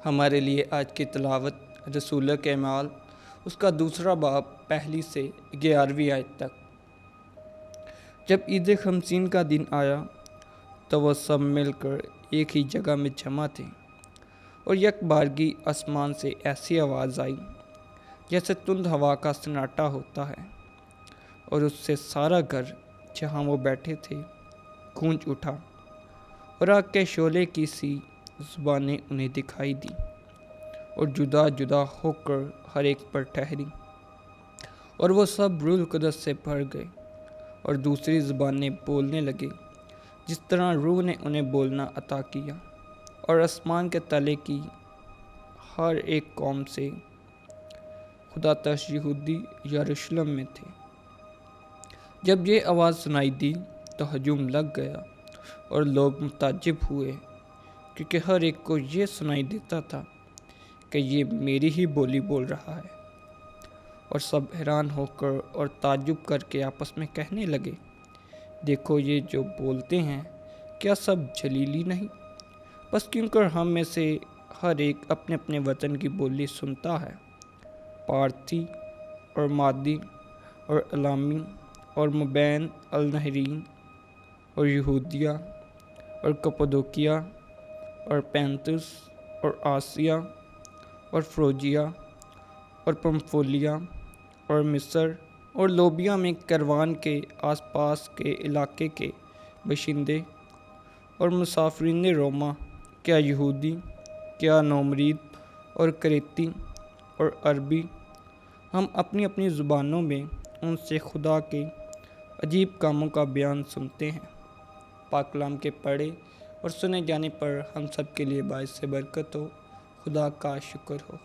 ہمارے لیے آج کی تلاوت رسول کے اعمال اس کا دوسرا باب پہلی سے 11ویں آیت تک۔ جب عید خمسین کا دن آیا تو وہ سب مل کر ایک ہی جگہ میں جمع تھے، اور یک بارگی آسمان سے ایسی آواز آئی جیسے تند ہوا کا سناٹا ہوتا ہے، اور اس سے سارا گھر جہاں وہ بیٹھے تھے گونج اٹھا، اور آگ کے شعلے کی سی زبانیں انہیں دکھائی دیں، اور جدا جدا ہو کر ہر ایک پر ٹھہری، اور وہ سب روح القدس سے بھر گئے اور دوسری زبانیں بولنے لگے جس طرح روح نے انہیں بولنا عطا کیا۔ اور آسمان کے تلے کی ہر ایک قوم سے خدا ترش یہودی یروشلم میں تھے۔ جب یہ آواز سنائی دی تو ہجوم لگ گیا، اور لوگ متعجب ہوئے، کیونکہ ہر ایک کو یہ سنائی دیتا تھا کہ یہ میری ہی بولی بول رہا ہے۔ اور سب حیران ہو کر اور تعجب کر کے آپس میں کہنے لگے، دیکھو یہ جو بولتے ہیں کیا سب جلیلی نہیں؟ بس کیونکہ ہم میں سے ہر ایک اپنے اپنے وطن کی بولی سنتا ہے، پارتھی اور مادی اور الامی اور مبین النہرین اور یہودیہ اور کپودوکیہ اور پینتس اور آسیہ اور فروجیہ اور پمفولیا اور مصر اور لوبیا میں کروان کے آس پاس کے علاقے کے باشندے اور مسافرین روما، کیا یہودی، کیا نومرید اور کریتی اور عربی، ہم اپنی اپنی زبانوں میں ان سے خدا کے عجیب کاموں کا بیان سنتے ہیں۔ پاک کلام کے پڑھے اور سنے جانے پر ہم سب کے لیے باعث برکت ہو۔ خدا کا شکر ہو۔